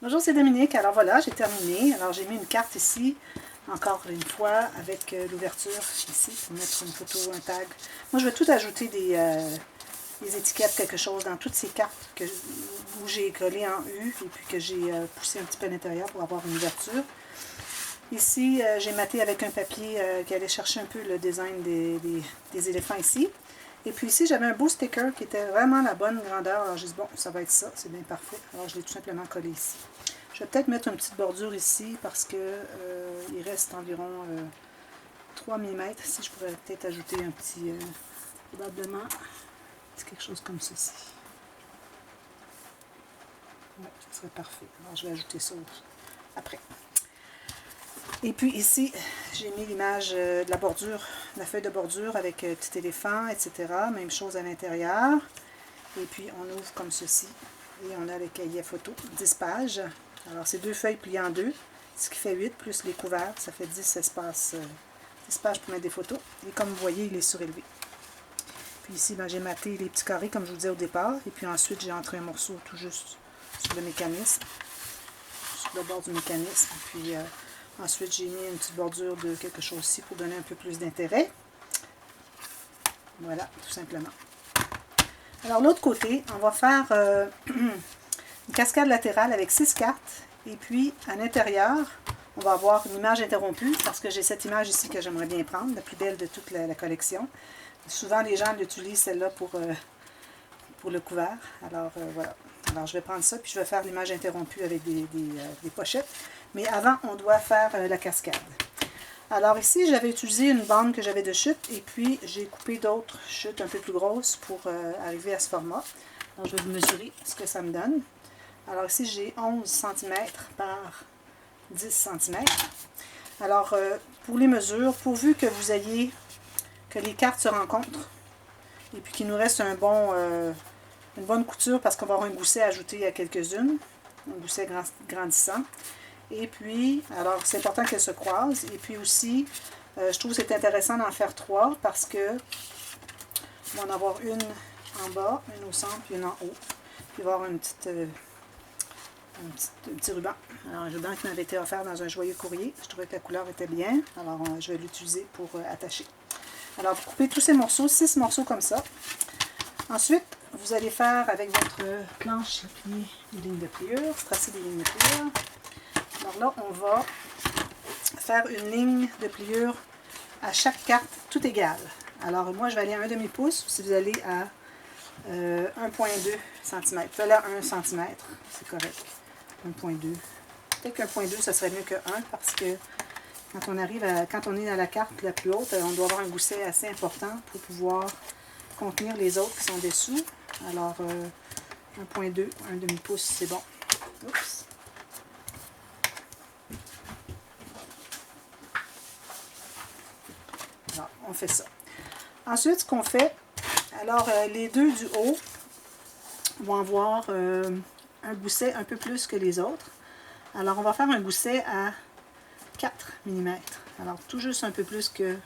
Bonjour, c'est Dominique. Alors voilà, j'ai terminé. Alors j'ai mis une carte ici, encore une fois, avec l'ouverture ici, pour mettre une photo, un tag. Moi, je vais tout ajouter des étiquettes, quelque chose, dans toutes ces cartes où j'ai collé en U et puis que j'ai poussé un petit peu à l'intérieur pour avoir une ouverture. Ici, j'ai maté avec un papier qui allait chercher un peu le design des éléphants ici. Et puis ici, j'avais un beau sticker qui était vraiment la bonne grandeur. Alors j'ai dit, bon, ça va être ça, c'est bien parfait. Alors je l'ai tout simplement collé ici. Je vais peut-être mettre une petite bordure ici parce que il reste environ 3 mm. Ici, je pourrais peut-être ajouter un petit, probablement, quelque chose comme ceci. Ouais, ça serait parfait. Alors je vais ajouter ça après. Et puis ici, j'ai mis l'image de la bordure, la feuille de bordure avec petit éléphant, etc. Même chose à l'intérieur. Et puis on ouvre comme ceci. Et on a le cahier photo, 10 pages. Alors c'est 2 feuilles pliées en 2, ce qui fait 8, plus les couverts, ça fait 10 espaces, 10 pages pour mettre des photos. Et comme vous voyez, il est surélevé. Puis ici, ben, j'ai maté les petits carrés, comme je vous disais au départ. Et puis ensuite, j'ai entré un morceau tout juste sur le mécanisme, sur le bord du mécanisme. Puis ensuite, j'ai mis une petite bordure de quelque chose ici pour donner un peu plus d'intérêt. Voilà, tout simplement. Alors, l'autre côté, on va faire une cascade latérale avec 6 cartes. Et puis, à l'intérieur, on va avoir une image interrompue parce que j'ai cette image ici que j'aimerais bien prendre, la plus belle de toute la collection. Souvent, les gens l'utilisent celle-là pour le couvert. Alors, voilà. Alors, je vais prendre ça, puis je vais faire l'image interrompue avec des pochettes. Mais avant, on doit faire la cascade. Alors ici, j'avais utilisé une bande que j'avais de chute, et puis j'ai coupé d'autres chutes un peu plus grosses pour arriver à ce format. Donc, je vais vous mesurer ce que ça me donne. Alors ici, j'ai 11 cm par 10 cm. Alors, pour les mesures, pourvu que vous ayez, que les cartes se rencontrent, et puis qu'il nous reste une bonne couture, parce qu'on va avoir un gousset ajouté à quelques-unes, un gousset grandissant. Et puis, alors c'est important qu'elles se croisent. Et puis aussi, je trouve que c'est intéressant d'en faire 3 parce que on va en avoir une en bas, une au centre, puis une en haut. Puis il va y avoir un petit ruban. Alors, un ruban qui m'avait été offert dans un joyeux courrier. Je trouvais que la couleur était bien. Alors, je vais l'utiliser pour attacher. Alors, vous coupez tous ces morceaux, 6 morceaux comme ça. Ensuite, vous allez faire avec votre planche à plier des lignes de pliure, tracer des lignes de pliure. Alors là, on va faire une ligne de pliure à chaque carte, tout égal. Alors, moi, je vais aller à 1 demi-pouce. Si vous allez à 1,2 cm. Vous allez à 1 cm, c'est correct. 1,2. Peut-être qu'un 1,2, ça serait mieux que 1 parce que quand on est à la carte la plus haute, on doit avoir un gousset assez important pour pouvoir contenir les autres qui sont dessous. Alors, 1,2, 1 demi-pouce, c'est bon. Oups. Alors, on fait ça. Ensuite, ce qu'on fait, alors les deux du haut vont avoir un gousset un peu plus que les autres. Alors, on va faire un gousset à 4 mm. Alors, tout juste un peu plus que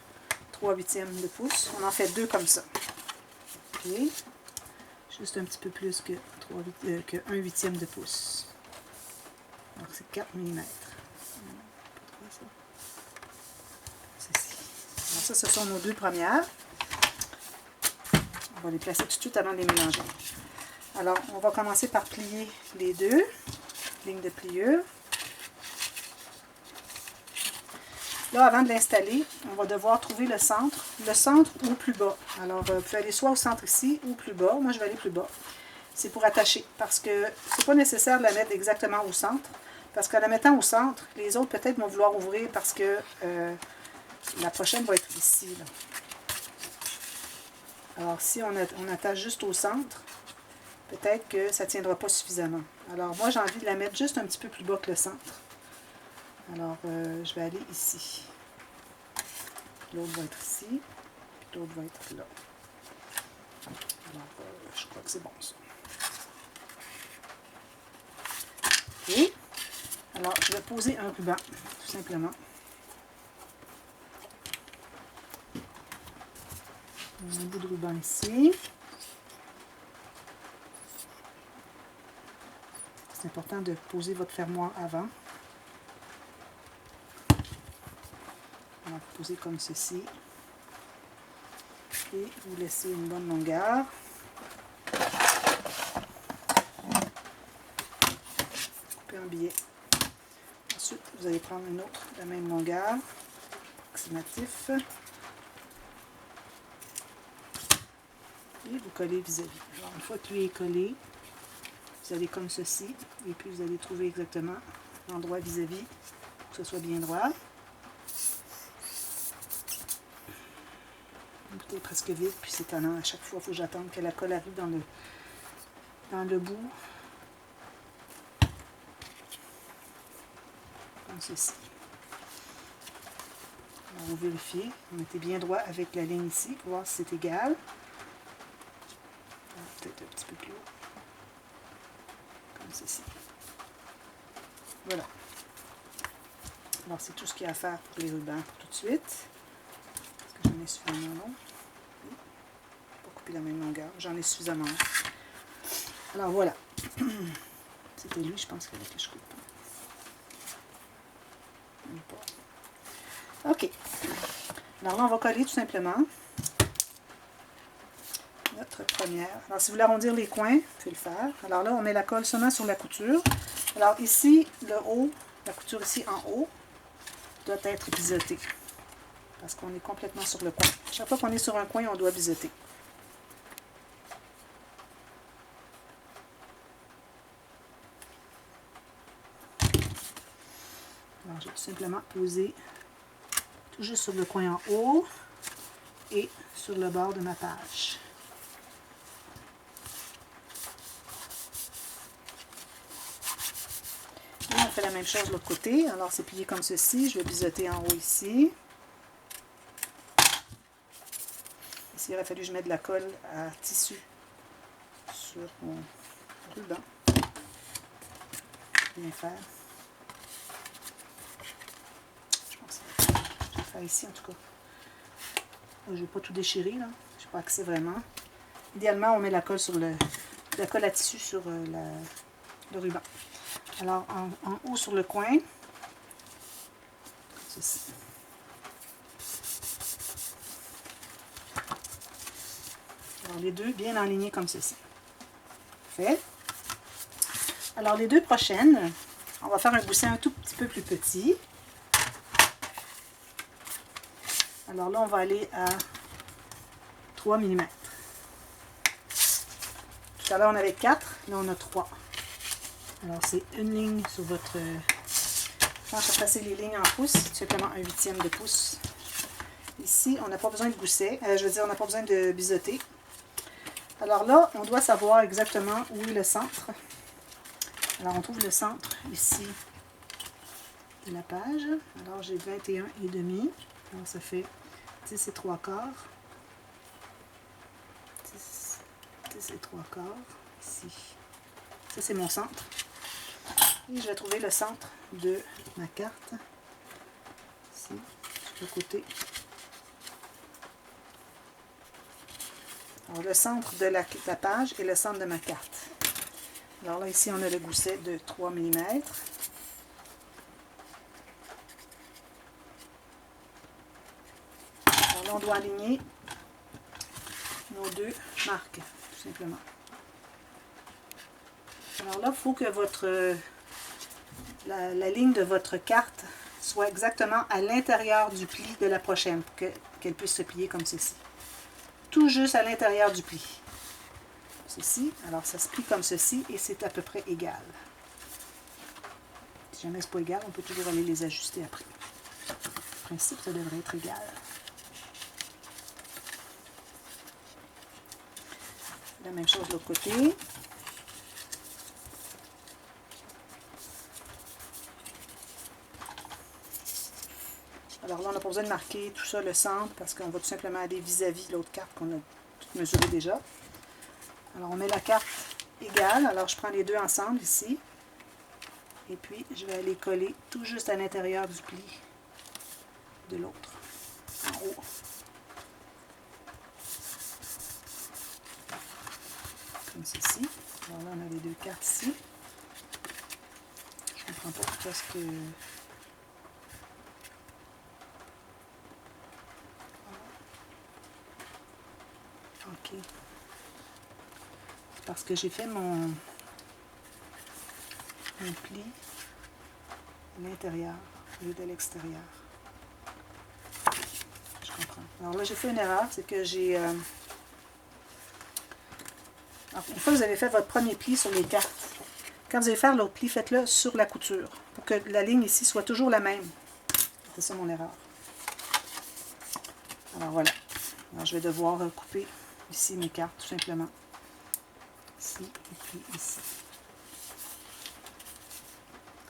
3/8 de pouce. On en fait 2 comme ça. OK. Juste un petit peu plus que 1/8 de pouce. Alors, c'est 4 mm. Alors, ça, ce sont nos 2 premières. On va les placer tout de suite avant de les mélanger. Alors, on va commencer par plier les 2 lignes de pliure. Là, avant de l'installer, on va devoir trouver le centre ou plus bas. Alors, vous pouvez aller soit au centre ici ou plus bas. Moi, je vais aller plus bas. C'est pour attacher, parce que c'est pas nécessaire de la mettre exactement au centre, parce qu'en la mettant au centre, les autres peut-être vont vouloir ouvrir parce que la prochaine va être ici. Là. Alors, si on attache juste au centre, peut-être que ça ne tiendra pas suffisamment. Alors, moi, j'ai envie de la mettre juste un petit peu plus bas que le centre. Alors, je vais aller ici. L'autre va être ici, puis l'autre va être là. Alors, je crois que c'est bon, ça. OK. Alors, je vais poser un ruban, tout simplement. Un bout de ruban ici. C'est important de poser votre fermoir avant. On va poser comme ceci. Et vous laissez une bonne longueur. Coupez en billets. Ensuite, vous allez prendre une autre de la même longueur, approximatif. Et vous collez vis-à-vis. Alors, une fois que lui est collé, vous allez comme ceci. Et puis, vous allez trouver exactement l'endroit vis-à-vis pour que ce soit bien droit. Tout est presque vide, puis c'est tannant. À chaque fois, il faut que j'attende que la colle arrive dans le bout. Comme ceci. On va vérifier. On était bien droit avec la ligne ici pour voir si c'est égal. Peut-être un petit peu plus haut. Comme ceci. Voilà. Alors, c'est tout ce qu'il y a à faire pour les rubans tout de suite. Est-ce que j'en ai suffisamment long? Oui. Pas couper la même longueur. J'en ai suffisamment long. Alors, voilà. C'était lui, je pense qu'il fallait que je coupe. OK. Alors là, on va coller tout simplement notre première. Alors, si vous voulez arrondir les coins, vous pouvez le faire. Alors là, on met la colle seulement sur la couture. Alors ici, le haut, la couture ici en haut, doit être biseauté. Parce qu'on est complètement sur le coin. Chaque fois qu'on est sur un coin, on doit biseauter. Alors, j'ai tout simplement posé tout juste sur le coin en haut et sur le bord de ma page. Et on fait la même chose de l'autre côté. Alors, c'est plié comme ceci. Je vais biseauter en haut ici. Ici, il aurait fallu que je mette de la colle à tissu sur mon ruban. Bien faire. Je pense que je vais faire ici en tout cas. Je ne vais pas tout déchirer là. Je n'ai pas accès vraiment. Idéalement, on met la colle sur la colle à tissu sur le ruban. Alors, en haut sur le coin, comme ceci. Alors, les deux bien alignés comme ceci. Fait. Alors, les deux prochaines, on va faire un gousset un tout petit peu plus petit. Alors là, on va aller à 3 mm. Tout à l'heure, on avait 4, là, on a 3. Alors, c'est une ligne sur votre... Quand je vais passer les lignes en pouces, c'est simplement 1/8 de pouce. Ici, on n'a pas besoin de gousset. Je veux dire, on n'a pas besoin de biseauter. Alors là, on doit savoir exactement où est le centre. Alors, on trouve le centre ici de la page. Alors, j'ai 21,5. Alors, ça fait 10 et 3/4. 10 et 3/4. Ici. Ça, c'est mon centre. Et je vais trouver le centre de ma carte. Ici, sur le côté. Alors, le centre de la page et le centre de ma carte. Alors là, ici, on a le gousset de 3 mm. Alors là, on doit aligner nos deux marques, tout simplement. Alors là, il faut que la ligne de votre carte soit exactement à l'intérieur du pli de la prochaine pour qu'elle puisse se plier comme ceci. Tout juste à l'intérieur du pli. Ceci, alors ça se plie comme ceci et c'est à peu près égal. Si jamais c'est pas égal, on peut toujours aller les ajuster après. En principe, ça devrait être égal. La même chose de l'autre côté. Alors là, on n'a pas besoin de marquer tout ça, le centre, parce qu'on va tout simplement aller vis-à-vis de l'autre carte qu'on a toute mesurée déjà. Alors, on met la carte égale. Alors, je prends les deux ensemble ici. Et puis, je vais aller coller tout juste à l'intérieur du pli de l'autre, en haut. Comme ceci. Alors là, on a les deux cartes ici. comprends pas pourquoi est-ce que... Ok. C'est parce que j'ai fait mon pli à l'intérieur au lieu de l'extérieur. Je comprends. Alors là, j'ai fait une erreur, c'est que j'ai... une fois que vous avez fait votre premier pli sur les cartes, quand vous allez faire l'autre pli, faites-le sur la couture pour que la ligne ici soit toujours la même. C'est ça mon erreur. Alors voilà. Alors je vais devoir couper ici mes cartes, tout simplement. Ici et puis ici.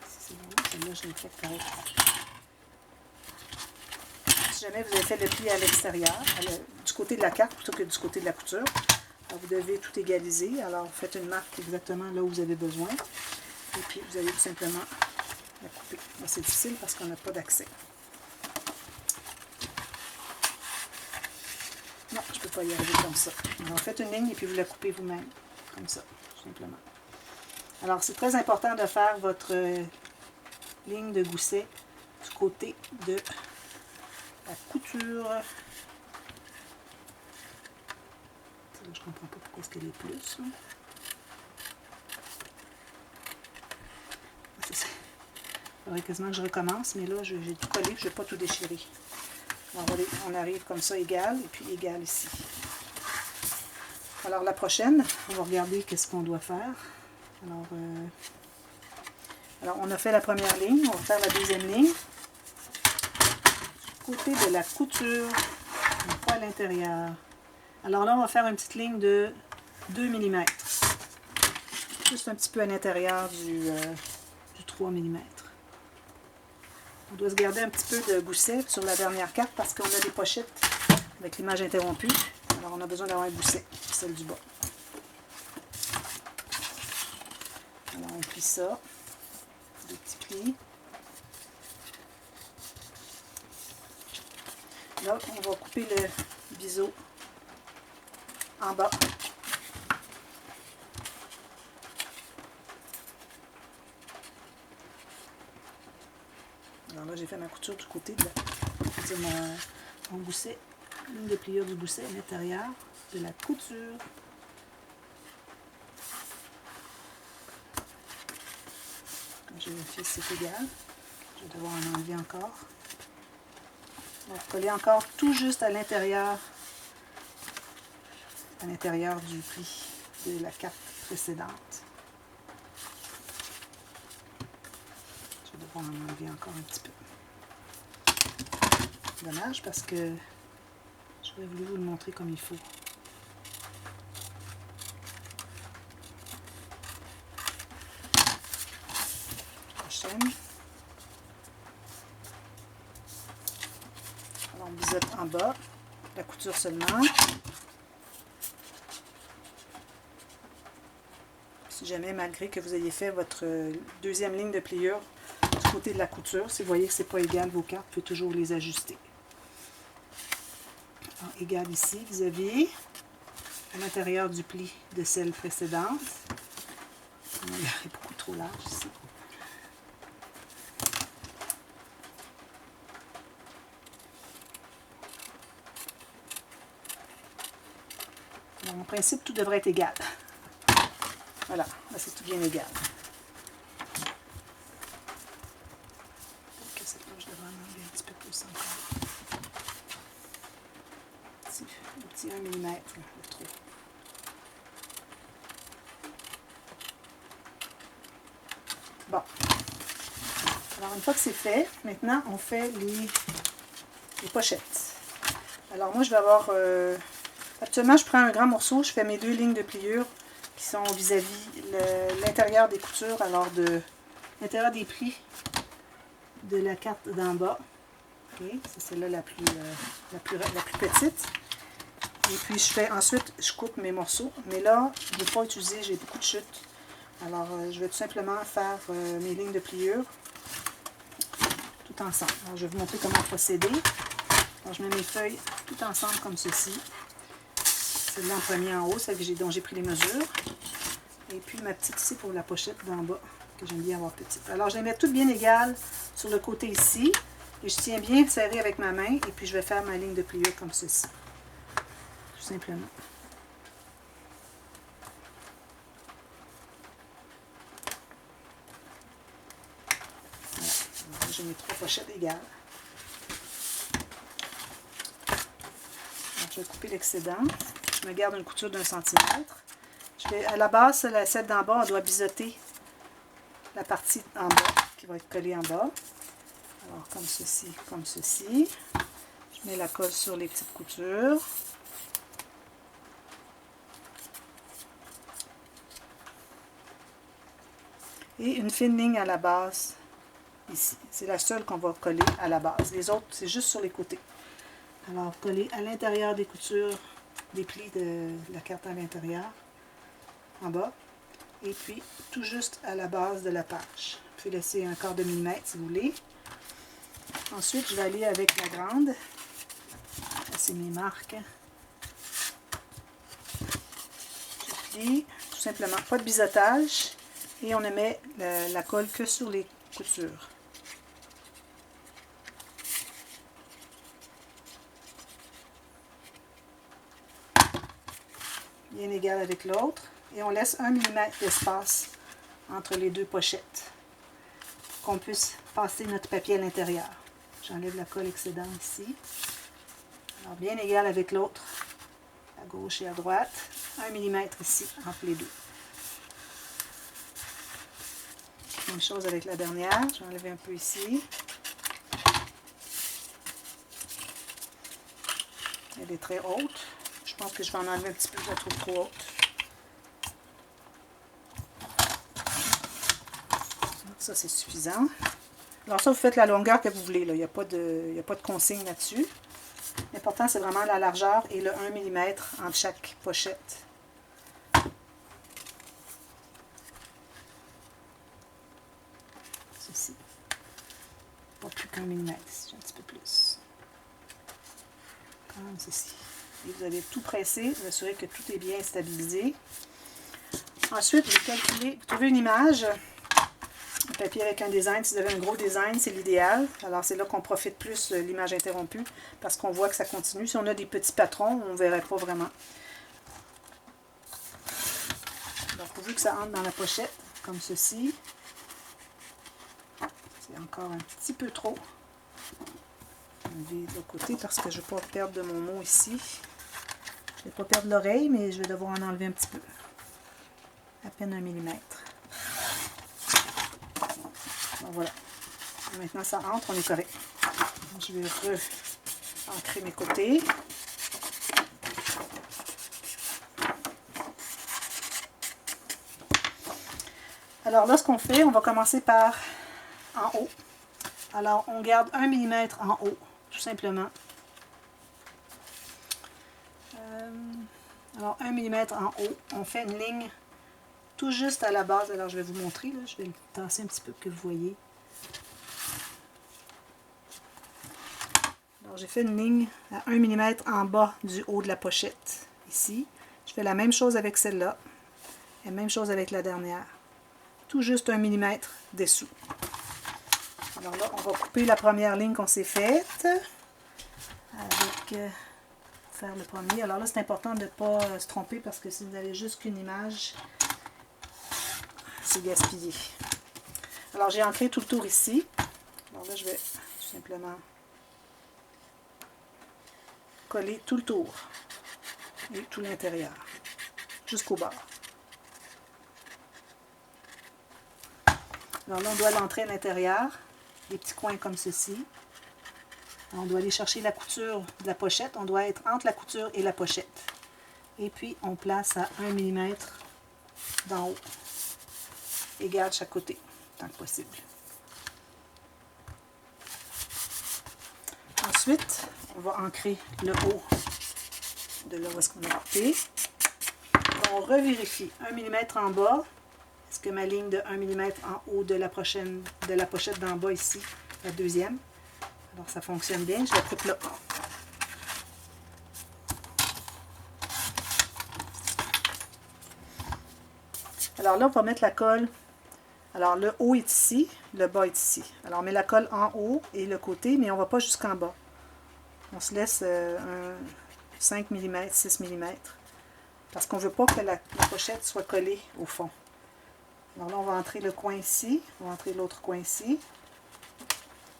C'est bon, celle-là je l'ai fait correct. Si jamais vous avez fait le pli à l'extérieur, du côté de la carte plutôt que du côté de la couture, alors vous devez tout égaliser. Alors vous faites une marque exactement là où vous avez besoin. Et puis vous allez tout simplement la couper. C'est difficile parce qu'on n'a pas d'accès. Non, je ne peux pas y arriver comme ça. Alors faites une ligne et puis vous la coupez vous-même. Comme ça, tout simplement. Alors c'est très important de faire votre ligne de gousset du côté de la couture. Je comprends pas pourquoi est-ce qu'elle est plus. Il faudrait quasiment que je recommence, mais là, j'ai tout collé, je ne vais pas tout déchirer. Alors, on arrive comme ça, égal, et puis égal ici. Alors, la prochaine, on va regarder qu'est-ce qu'on doit faire. Alors, on a fait la première ligne, on va faire la deuxième ligne. Du côté de la couture, pas à l'intérieur. Alors là, on va faire une petite ligne de 2 mm. Juste un petit peu à l'intérieur du 3 mm. On doit se garder un petit peu de gousset sur la dernière carte parce qu'on a des pochettes avec l'image interrompue. Alors on a besoin d'avoir un gousset, celle du bas. Alors on plie ça, des petits plis. Là, on va couper le biseau en bas. Alors là, j'ai fait ma couture du côté de mon gousset, ligne de pliure du gousset à l'intérieur de la couture. Je vérifie si c'est égal. Je vais devoir en enlever encore. Donc, coller encore tout juste à l'intérieur du pli de la carte précédente. Je vais devoir en enlever encore un petit peu. Dommage parce que j'aurais voulu vous le montrer comme il faut. Prochaine. Alors on biseaute en bas, la couture seulement. Si jamais, malgré que vous ayez fait votre deuxième ligne de pliure du côté de la couture, si vous voyez que ce n'est pas égal vos cartes, vous pouvez toujours les ajuster. Alors, égal ici vis-à-vis à l'intérieur du pli de celle précédente. Il est beaucoup trop large ici. Alors, en principe, tout devrait être égal. Voilà, là c'est tout bien égal. Donc, cette-là, je devrais en enlever un petit peu plus encore. Un petit 1 mm, le trop. Bon. Alors, une fois que c'est fait, maintenant, on fait les pochettes. Alors, moi, je vais avoir... actuellement, je prends un grand morceau, je fais mes 2 lignes de pliure qui sont vis-à-vis l'intérieur des coutures, alors de l'intérieur des plis de la carte d'en bas. Okay, c'est celle-là la plus petite. Et puis ensuite, je coupe mes morceaux. Mais là, je ne vais pas utiliser, j'ai beaucoup de chutes. Alors, je vais tout simplement faire mes lignes de pliure tout ensemble. Alors, je vais vous montrer comment procéder. Alors, je mets mes feuilles tout ensemble comme ceci. Celle-là en premier en haut, celle dont j'ai pris les mesures. Et puis ma petite ici pour la pochette d'en bas, que j'aime bien avoir petites. Alors, je les mets toutes bien égales sur le côté ici. Et je tiens bien serré avec ma main. Et puis, je vais faire ma ligne de pliure comme ceci. Tout simplement. Voilà. Alors, j'ai mes 3 pochettes égales. Alors, je vais couper l'excédent. Je me garde une couture d'1 centimètre. À la base, celle d'en bas, on doit biseauter la partie en bas qui va être collée en bas. Alors, comme ceci, comme ceci. Je mets la colle sur les petites coutures. Et une fine ligne à la base, ici. C'est la seule qu'on va coller à la base. Les autres, c'est juste sur les côtés. Alors, coller à l'intérieur des coutures, des plis de la carte à l'intérieur, en bas. Et puis, tout juste à la base de la page. Vous pouvez laisser un quart de millimètre si vous voulez. Ensuite, je vais aller avec la grande. C'est mes marques. Je plie, tout simplement. Pas de biseautage. Et on ne met la colle que sur les coutures. Bien égal avec l'autre. Et on laisse 1 mm d'espace entre les deux pochettes. Pour qu'on puisse passer notre papier à l'intérieur. J'enlève la colle excédente ici. Alors bien égal avec l'autre, à gauche et à droite. 1 mm ici, entre les deux. Même chose avec la dernière. Je vais enlever un peu ici. Elle est très haute. Je pense que je vais en enlever un petit peu, je la trouve trop haute. Ça, c'est suffisant. Alors ça, vous faites la longueur que vous voulez. Là. Il n'y a pas de consigne là-dessus. L'important, c'est vraiment la largeur et le 1 mm entre chaque pochette. Ceci. Pas plus qu'1 mm, ici, un petit peu plus. Comme ceci. Et vous allez tout presser, vous assurer que tout est bien stabilisé. Ensuite, vous calculez, vous trouvez une image. Un papier avec un design, si vous avez un gros design, c'est l'idéal. Alors, c'est là qu'on profite plus de l'image interrompue parce qu'on voit que ça continue. Si on a des petits patrons, on ne verrait pas vraiment. Donc, pourvu que ça entre dans la pochette, comme ceci. C'est encore un petit peu trop. Je vais enlever de l'autre côté parce que je ne vais pas perdre de mon mot ici. Je ne vais pas perdre l'oreille, mais je vais devoir en enlever un petit peu. À peine 1 mm. Donc voilà. Et maintenant, ça entre, on est correct. Je vais ancrer mes côtés. Alors là, ce qu'on fait, on va commencer par en haut. Alors, on garde 1 mm en haut, tout simplement. Alors, 1 mm en haut, on fait une ligne tout juste à la base. Alors, je vais vous montrer, là. Je vais le tasser un petit peu pour que vous voyez. Alors, j'ai fait une ligne à 1 mm en bas du haut de la pochette, ici. Je fais la même chose avec celle-là. Et même chose avec la dernière. Tout juste 1 mm dessous. Alors là, on va couper la première ligne qu'on s'est faite. Avec... faire le premier. Alors là, c'est important de ne pas se tromper parce que si vous avez juste qu'une image, c'est gaspillé. Alors, j'ai ancré tout le tour ici. Alors là, je vais tout simplement coller tout le tour et tout l'intérieur jusqu'au bord. Alors là, on doit l'entrer à l'intérieur, des petits coins comme ceci. On doit aller chercher la couture de la pochette. On doit être entre la couture et la pochette. Et puis, on place à 1 mm d'en haut. Égal de chaque côté, tant que possible. Ensuite, on va ancrer le haut de là où est-ce qu'on a coupé. On revérifie 1 mm en bas. Est-ce que ma ligne de 1 mm en haut de la pochette d'en bas ici, la deuxième. Alors, ça fonctionne bien. Je la coupe là. Alors là, on va mettre la colle Alors, le haut est ici, le bas est ici. Alors, on met la colle en haut et le côté, mais on ne va pas jusqu'en bas. On se laisse un 5 mm, 6 mm, parce qu'on ne veut pas que la pochette soit collée au fond. Alors là, on va entrer le coin ici, on va entrer l'autre coin ici,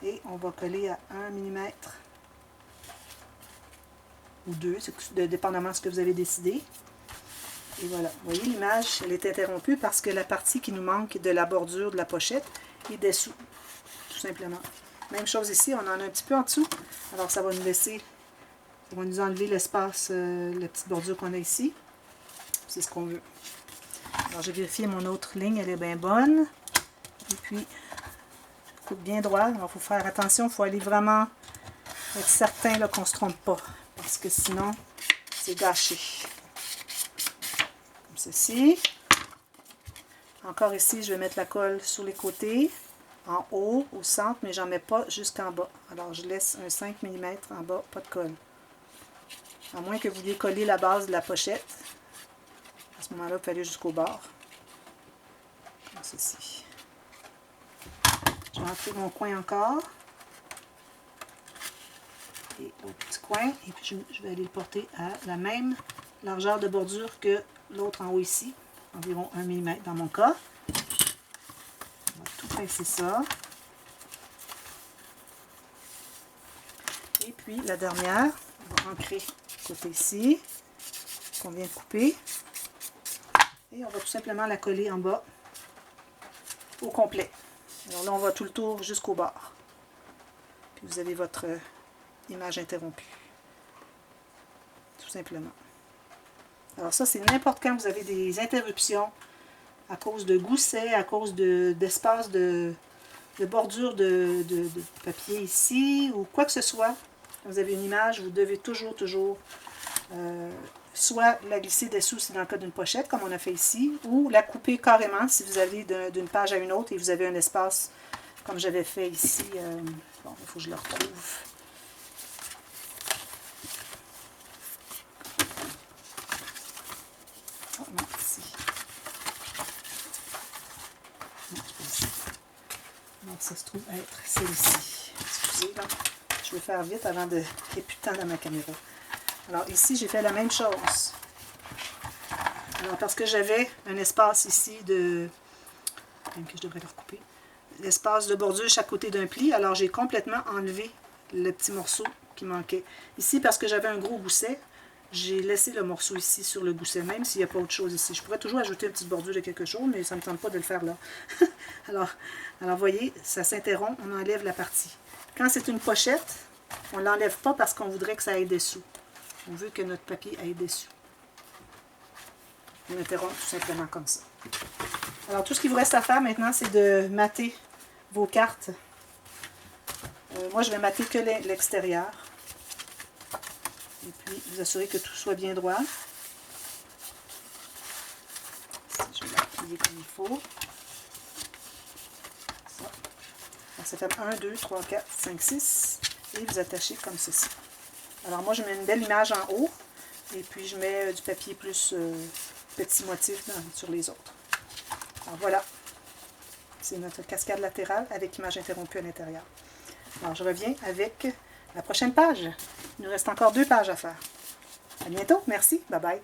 et on va coller à 1 mm ou 2, dépendamment de ce que vous avez décidé. Et voilà, vous voyez l'image, elle est interrompue parce que la partie qui nous manque de la bordure de la pochette est dessous, tout simplement. Même chose ici, on en a un petit peu en dessous, alors ça va nous laisser, ça va nous enlever l'espace, la petite bordure qu'on a ici. C'est ce qu'on veut. Alors j'ai vérifié mon autre ligne, elle est bien bonne. Et puis, je coupe bien droit, alors il faut faire attention, il faut aller vraiment être certain qu'on ne se trompe pas, parce que sinon, c'est gâché. Ceci. Encore ici, je vais mettre la colle sur les côtés, en haut, au centre, mais j'en mets pas jusqu'en bas. Alors, je laisse un 5 mm en bas, pas de colle. À moins que vous vouliez coller la base de la pochette. À ce moment-là, il faut aller jusqu'au bord. Comme ceci. Je vais entrer mon coin encore. Et au petit coin. Et puis, je vais aller le porter à la même largeur de bordure que l'autre en haut ici, environ 1 mm dans mon cas. On va tout pincer ça. Et puis la dernière, on va ancrer côté ici, qu'on vient de couper. Et on va tout simplement la coller en bas au complet. Alors là, on va tout le tour jusqu'au bord. Puis vous avez votre image interrompue. Tout simplement. Alors ça, c'est n'importe quand vous avez des interruptions à cause de goussets, à cause d'espace de bordure de papier ici, ou quoi que ce soit. Quand vous avez une image, vous devez toujours soit la glisser dessous, si dans le cas d'une pochette, comme on a fait ici, ou la couper carrément si vous allez d'une page à une autre et vous avez un espace, comme j'avais fait ici. Bon, il faut que je le retrouve. Non, ici. Non, c'est pas ici. Donc, ça se trouve être celle-ci. Excusez, là. Je vais faire vite avant de qu'il n'y ait plus de temps dans ma caméra. Alors, ici, j'ai fait la même chose. Alors, parce que j'avais un espace ici de... Même que je devrais le recouper. L'espace de bordure chaque côté d'un pli. Alors, j'ai complètement enlevé le petit morceau qui manquait. Ici, parce que j'avais un gros gousset, j'ai laissé le morceau ici sur le gousset, même s'il n'y a pas autre chose ici. Je pourrais toujours ajouter une petite bordure de quelque chose, mais ça ne me tente pas de le faire là. alors, vous voyez, ça s'interrompt, on enlève la partie. Quand c'est une pochette, on ne l'enlève pas parce qu'on voudrait que ça aille dessous. On veut que notre papier aille dessus. On interrompt tout simplement comme ça. Alors, tout ce qu'il vous reste à faire maintenant, c'est de mater vos cartes. Moi, je vais mater que l'extérieur. Et puis, vous assurez que tout soit bien droit. Ici, je vais l'appuyer comme il faut. Ça. Alors, ça fait 1, 2, 3, 4, 5, 6. Et vous attachez comme ceci. Alors, moi, je mets une belle image en haut. Et puis, je mets du papier plus petit motif sur les autres. Alors, voilà. C'est notre cascade latérale avec image interrompue à l'intérieur. Alors, je reviens avec la prochaine page. Il nous reste encore 2 pages à faire. À bientôt. Merci. Bye bye.